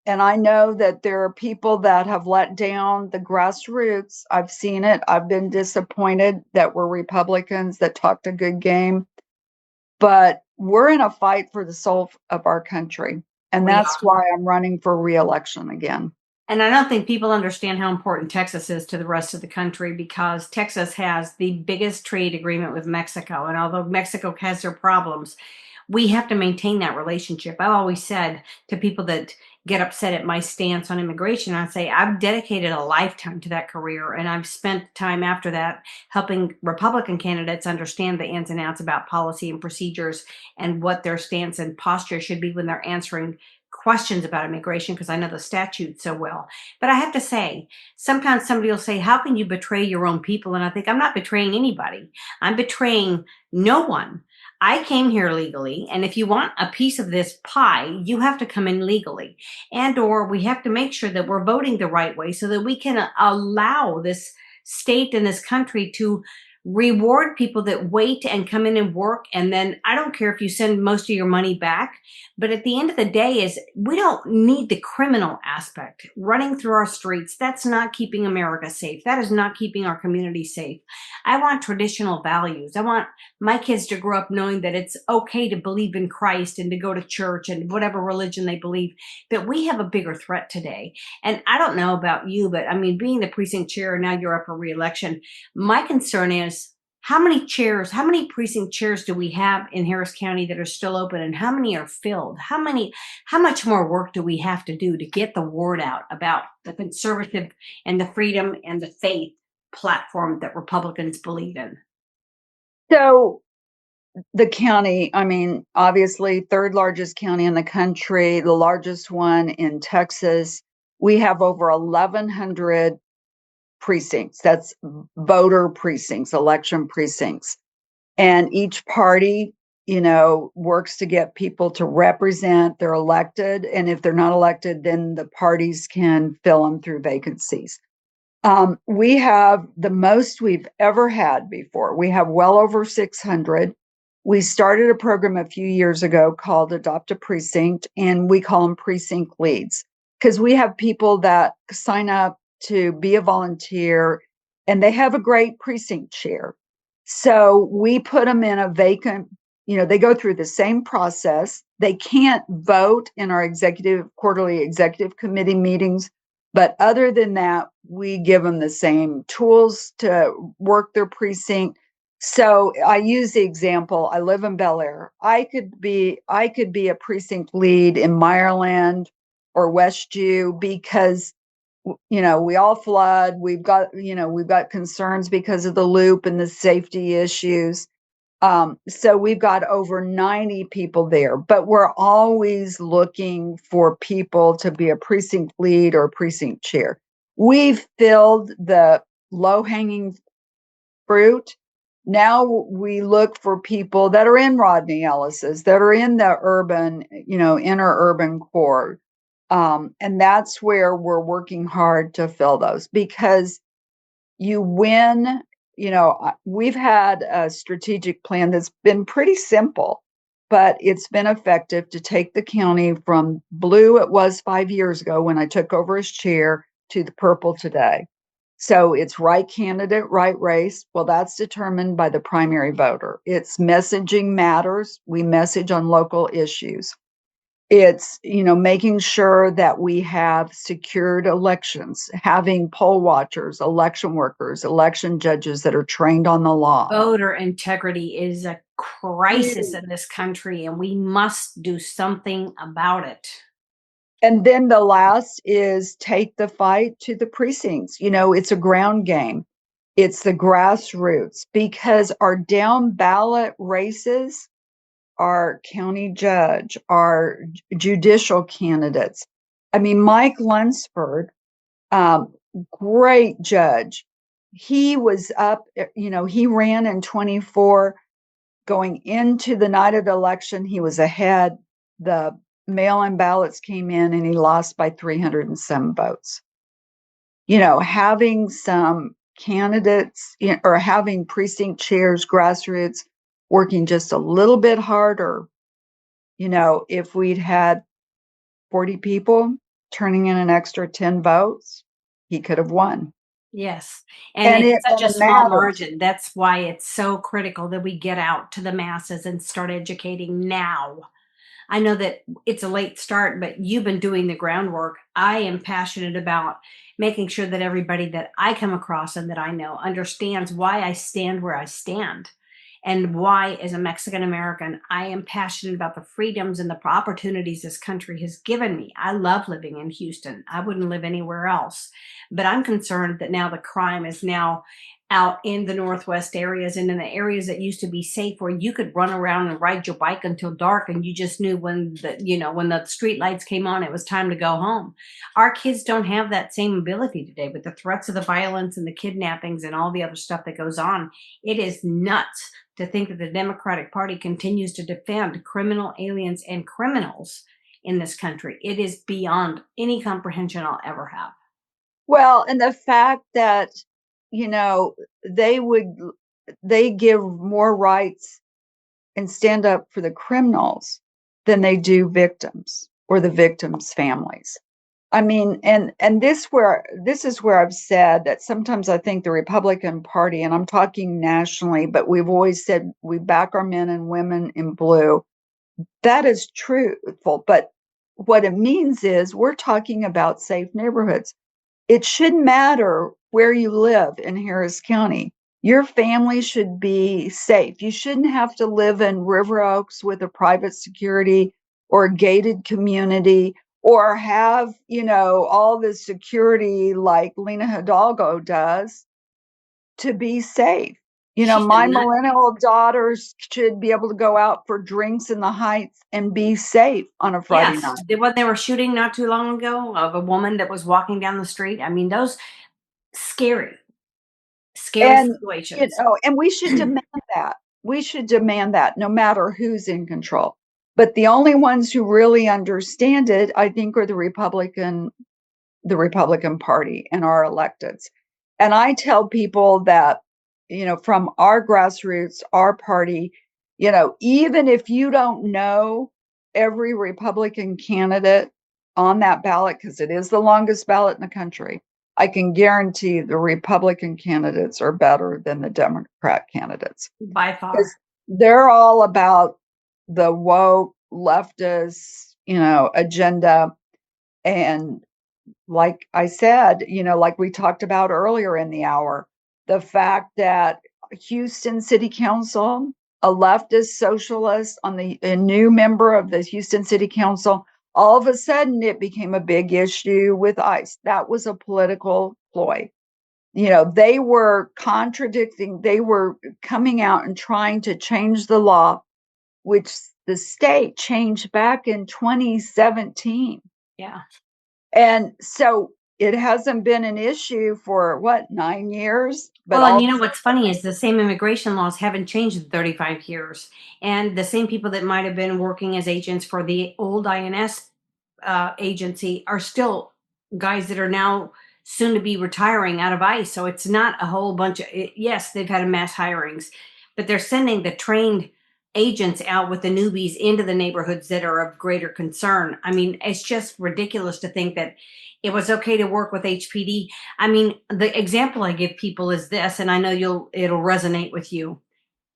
And I know that there are people that have let down the grassroots. I've seen it. I've been disappointed that we're Republicans that talked a good game. But we're in a fight for the soul of our country. And we that's are. why I'm running for reelection again. And I don't think people understand how important Texas is to the rest of the country, because Texas has the biggest trade agreement with Mexico. And although Mexico has their problems, we have to maintain that relationship. I've always said to people that get upset at my stance on immigration. I say I've dedicated a lifetime to that career, and I've spent time after that helping Republican candidates understand the ins and outs about policy and procedures and what their stance and posture should be when they're answering questions about immigration, because I know the statute so well. But I have to say, sometimes somebody will say, how can you betray your own people? And I think I'm not betraying anybody. I'm betraying no one. I came here legally, and if you want a piece of this pie, you have to come in legally. And or we have to make sure that we're voting the right way so that we can allow this state and this country to reward people that wait and come in and work. And then I don't care if you send most of your money back, but at the end of the day is we don't need the criminal aspect running through our streets. That's not keeping America safe. That is not keeping our community safe. I want traditional values. I want my kids to grow up knowing that it's okay to believe in Christ and to go to church and whatever religion they believe. But we have a bigger threat today. And I don't know about you, but I mean, being the precinct chair, now you're up for re-election. My concern is how many chairs, how many precinct chairs do we have in Harris County that are still open, and how many are filled? How much more work do we have to do to get the word out about the conservative and the freedom and the faith platform that Republicans believe in? So the county, I mean, obviously, third largest county in the country, the largest one in Texas. We have over 1,100 precincts. That's voter precincts, election precincts. And each party, works to get people to represent. They're elected. And if they're not elected, then the parties can fill them through vacancies. We have the most we've ever had before. We have well over 600. We started a program a few years ago called Adopt a Precinct, and we call them precinct leads because we have people that sign up to be a volunteer and they have a great precinct chair. So we put them in a vacant, they go through the same process. They can't vote in our quarterly executive committee meetings. But other than that, we give them the same tools to work their precinct. So I use the example, I live in Bel Air. I could be a precinct lead in Meyerland or Westview because we all flood. We've got concerns because of the loop and the safety issues. So we've got over 90 people there, but we're always looking for people to be a precinct lead or precinct chair. We've filled the low-hanging fruit. Now we look for people that are in Rodney Ellis's, that are in the urban, inner urban core. And that's where we're working hard to fill those because you win. We've had a strategic plan that's been pretty simple, but it's been effective to take the county from blue it was 5 years ago when I took over as chair to the purple today. So it's right candidate, right race. Well, that's determined by the primary voter. It's messaging matters. We message on local issues. It's, making sure that we have secured elections, having poll watchers, election workers, election judges that are trained on the law. Voter integrity is a crisis in this country, and we must do something about it. And then the last is take the fight to the precincts. It's a ground game. It's the grassroots because our down ballot races, our county judge, our judicial candidates. I mean, Mike Lunsford, great judge. He was up, he ran in 24. Going into the night of the election, he was ahead. The mail-in ballots came in and he lost by 307 votes. Having some candidates or having precinct chairs, grassroots, working just a little bit harder. If we'd had 40 people turning in an extra 10 votes, he could have won. Yes. And it's such a small matters. margin. That's why it's so critical that we get out to the masses and start educating now. I know that it's a late start, but you've been doing the groundwork. I am passionate about making sure that everybody that I come across and that I know understands why I stand where I stand. and why, as a Mexican American, I am passionate about the freedoms and the opportunities this country has given me. I love living in Houston. I wouldn't live anywhere else. But I'm concerned that now the crime is now out in the Northwest areas and in the areas that used to be safe, where you could run around and ride your bike until dark, and you just knew when the street lights came on, it was time to go home. Our kids don't have that same ability today, with the threats of the violence and the kidnappings and all the other stuff that goes on. It is nuts to think that the Democratic Party continues to defend criminal aliens and criminals in this country. It is beyond any comprehension I'll ever have. Well, and the fact that, they give more rights and stand up for the criminals than they do victims or the victims' families. I mean, and this is where I've said that sometimes I think the Republican Party, and I'm talking nationally, but we've always said we back our men and women in blue. That is truthful, but what it means is we're talking about safe neighborhoods. It shouldn't matter where you live in Harris County. Your family should be safe. You shouldn't have to live in River Oaks with a private security or a gated community, or have, all the security like Lena Hidalgo does to be safe. My millennial daughters should be able to go out for drinks in the Heights and be safe on a Friday night. What they were shooting not too long ago of a woman that was walking down the street. I mean, those scary situations. And we should demand that. We should demand that no matter who's in control. But the only ones who really understand it, I think, are the Republican Party and our electeds. And I tell people that, from our grassroots, our party, even if you don't know every Republican candidate on that ballot, because it is the longest ballot in the country, I can guarantee the Republican candidates are better than the Democrat candidates. By far. They're all about the woke leftist, agenda. And like I said, like we talked about earlier in the hour, the fact that Houston City Council, a leftist socialist a new member of the Houston City Council, all of a sudden it became a big issue with ICE. That was a political ploy. They were contradicting, they were coming out and trying to change the law, which the state changed back in 2017. Yeah. And so it hasn't been an issue for 9 years? But and what's funny is the same immigration laws haven't changed in 35 years. And the same people that might have been working as agents for the old INS agency are still guys that are now soon to be retiring out of ICE. So it's not a whole bunch of, yes, they've had mass hirings, but they're sending the trained agents out with the newbies into the neighborhoods that are of greater concern. I mean, it's just ridiculous to think that it was okay to work with HPD. I mean, the example I give people is this, and I know it'll resonate with you.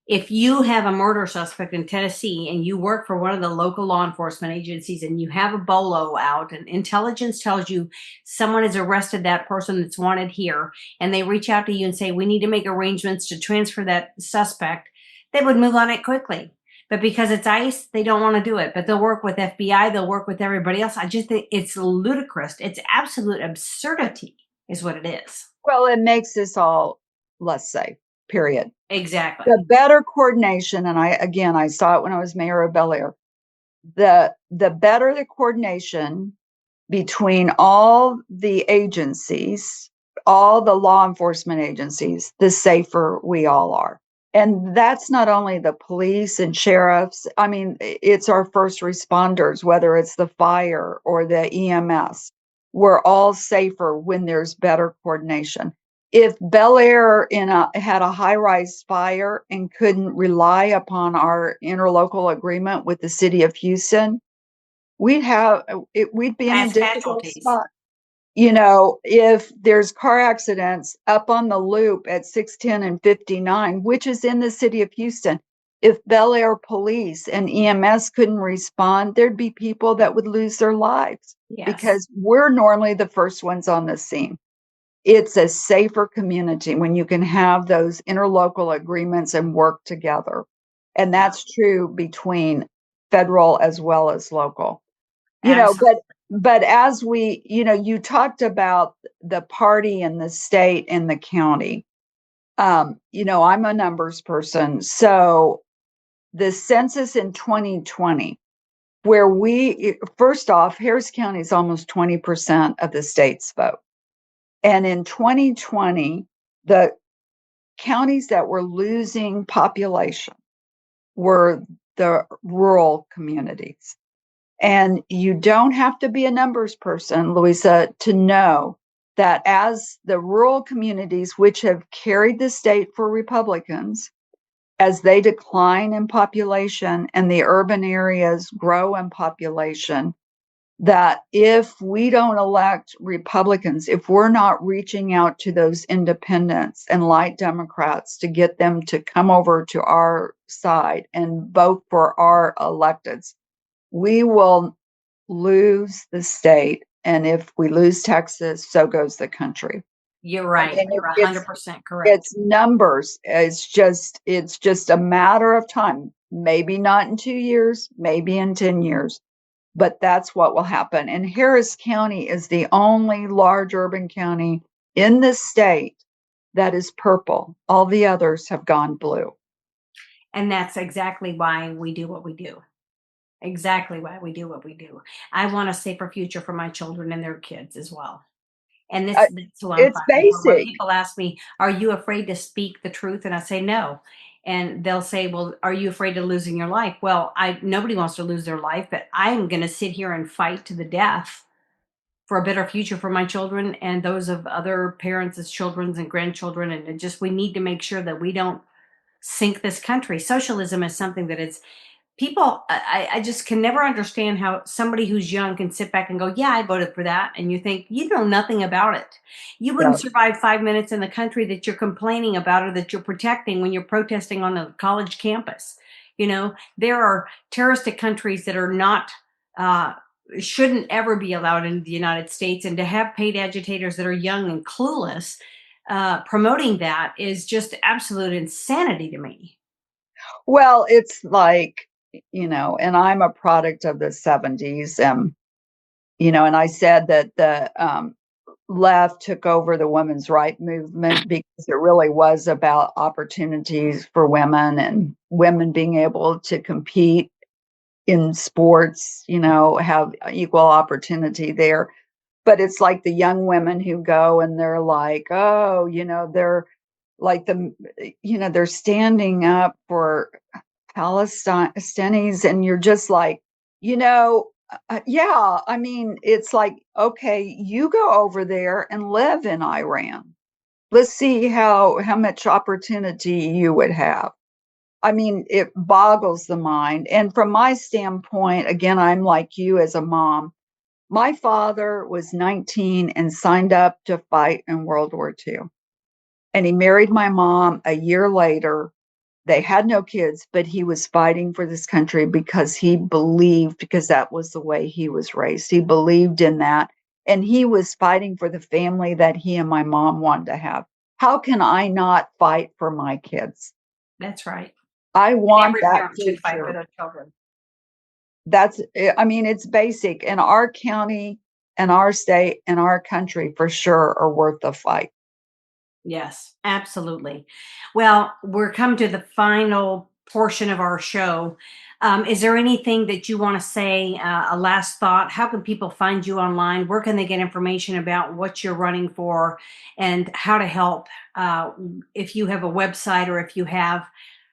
If you have a murder suspect in Tennessee and you work for one of the local law enforcement agencies and you have a bolo out and intelligence tells you someone has arrested that person that's wanted here, and they reach out to you and say, we need to make arrangements to transfer that suspect, they would move on it quickly. But because it's ICE, they don't want to do it. But they'll work with FBI. They'll work with everybody else. I just think it's ludicrous. It's absolute absurdity is what it is. Well, it makes us all less safe, period. Exactly. The better coordination, and I saw it when I was mayor of Bel Air, the better the coordination between all the agencies, all the law enforcement agencies, the safer we all are. And that's not only the police and sheriffs. I mean, it's our first responders, whether it's the fire or the EMS. We're all safer when there's better coordination. If Bel Air had a high-rise fire and couldn't rely upon our interlocal agreement with the city of Houston, we'd be in a difficult spot. If there's car accidents up on the loop at 610 and 59, which is in the city of Houston, if Bel Air police and EMS couldn't respond, there'd be people that would lose their lives. Yes. Because we're normally the first ones on the scene. it's a safer community when you can have those interlocal agreements and work together. And that's true between federal as well as local. Absolutely. But as we, you talked about the party and the state and the county. I'm a numbers person. So the census in 2020, where first off, Harris County is almost 20% of the state's vote. And in 2020, the counties that were losing population were the rural communities. And you don't have to be a numbers person, Luisa, to know that as the rural communities, which have carried the state for Republicans, as they decline in population and the urban areas grow in population, that if we don't elect Republicans, if we're not reaching out to those independents and light Democrats to get them to come over to our side and vote for our electeds, we will lose the state. And if we lose Texas, so goes the country. You're right. And You're it's 100% correct. numbers. It's just a matter of time. Maybe not in 2 years, maybe in 10 years, but that's what will happen. And Harris County is the only large urban county in the state that is purple. All the others have gone blue. And that's exactly why we do what we do. Exactly why we do what we do. I want a safer future for my children and their kids as well. And that's who I'm It's fighting for. When basic. people ask me, "Are you afraid to speak the truth?" and I say no, and they'll say, "Well, are you afraid of losing your life?" Well, nobody wants to lose their life, but I'm going to sit here and fight to the death for a better future for my children and those of other parents' children and grandchildren. And we need to make sure that we don't sink this country. Socialism is something that is people, I just can never understand how somebody who's young can sit back and go, "Yeah, I voted for that." And you think, you know nothing about it. You wouldn't survive 5 minutes in the country that you're complaining about or that you're protecting when you're protesting on a college campus. There are terroristic countries that are not, shouldn't ever be allowed in the United States. And to have paid agitators that are young and clueless promoting that is just absolute insanity to me. Well, it's like, and I'm a product of the 70s. And I said that the left took over the women's right movement because it really was about opportunities for women and women being able to compete in sports, have equal opportunity there. But it's like the young women who go and they're like, oh, they're like they're standing up for Palestinians, and you're just like, yeah, I mean, it's like, okay, you go over there and live in Iran. Let's see how much opportunity you would have. I mean, it boggles the mind. And from my standpoint, again, I'm like you as a mom. My father was 19 and signed up to fight in World War II. And he married my mom a year later. They had no kids, but he was fighting for this country because he believed, because that was the way he was raised. He believed in that. And he was fighting for the family that he and my mom wanted to have. How can I not fight for my kids? That's right. I want Every that parent should fight for future. their children. It's basic. And our county and our state and our country for sure are worth the fight. Yes, absolutely. Well, we're come to the final portion of our show. Is there anything that you want to say, a last thought? How can people find you online? Where can they get information about what you're running for and how to help? If you have a website or if you have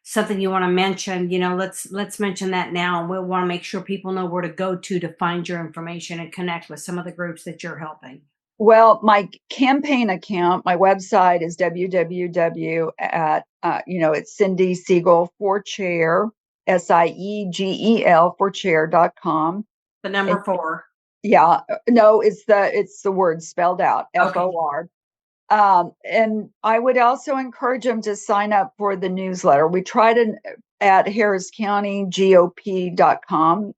something you want to mention, let's mention that now. We'll want to make sure people know where to go to find your information and connect with some of the groups that you're helping. Well, my campaign account, my website is www at, it's Cindy Siegel for chair, SIEGEL for chair.com. The number 4. Yeah, no, it's the word spelled out, Okay. FOR. And I would also encourage them to sign up for the newsletter. We tried at harriscountygop.com.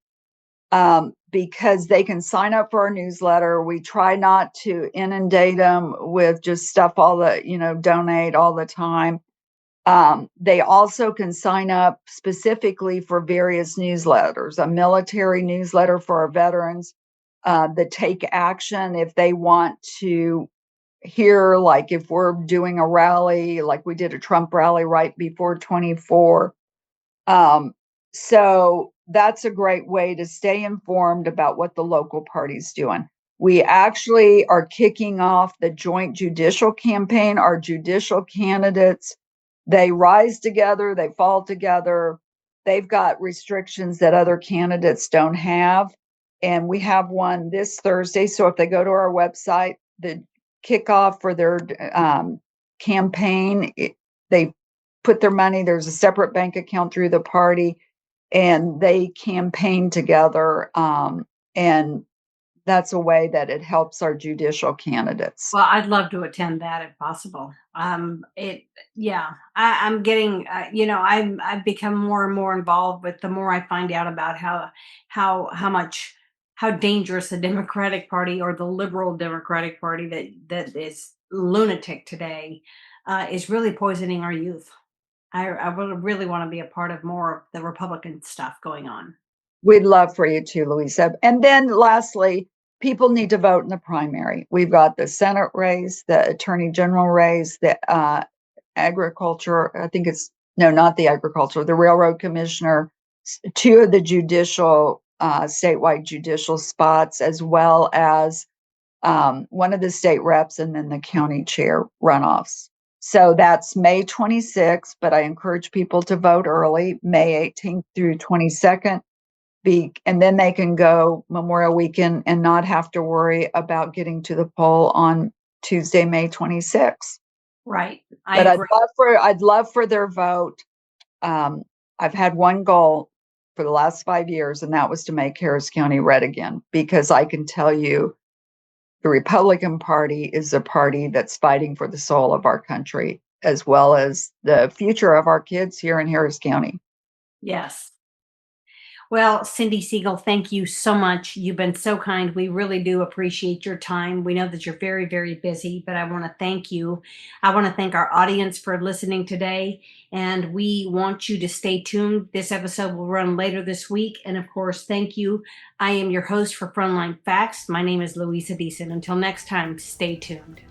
because they can sign up for our newsletter. We try not to inundate them with just stuff donate all the time. They also can sign up specifically for various newsletters, a military newsletter for our veterans, the Take Action if they want to hear, like if we're doing a rally, like we did a Trump rally right before 24. So that's a great way to stay informed about what the local party's doing. We actually are kicking off the joint judicial campaign. Our judicial candidates, they rise together, they fall together. They've got restrictions that other candidates don't have. And we have one this Thursday. So if they go to our website, the kickoff for their campaign, they put their money, there's a separate bank account through the party, and they campaign together. And that's a way that it helps our judicial candidates. Well, I'd love to attend that if possible. I'm getting, I've become more and more involved with the more I find out about how dangerous the Democratic Party or the liberal Democratic Party that is lunatic today is really poisoning our youth. I would really want to be a part of more of the Republican stuff going on. We'd love for you to, Luisa. And then lastly, people need to vote in the primary. We've got the Senate race, the Attorney General race, the agriculture, not the agriculture, the Railroad Commissioner, two of the judicial, statewide judicial spots, as well as one of the state reps and then the county chair runoffs. So that's May 26th, but I encourage people to vote early, May 18th through 22nd. And then they can go Memorial Weekend and not have to worry about getting to the poll on Tuesday, May 26th. Right. But I'd love for their vote. I've had one goal for the last 5 years, and that was to make Harris County red again, because I can tell you the Republican Party is a party that's fighting for the soul of our country, as well as the future of our kids here in Harris County. Yes. Well, Cindy Siegel, thank you so much. You've been so kind. We really do appreciate your time. We know that you're very, very busy, but I want to thank you. I want to thank our audience for listening today, and we want you to stay tuned. This episode will run later this week, and of course, thank you. I am your host for Frontline Facts. My name is Luisa Deason. Until next time, stay tuned.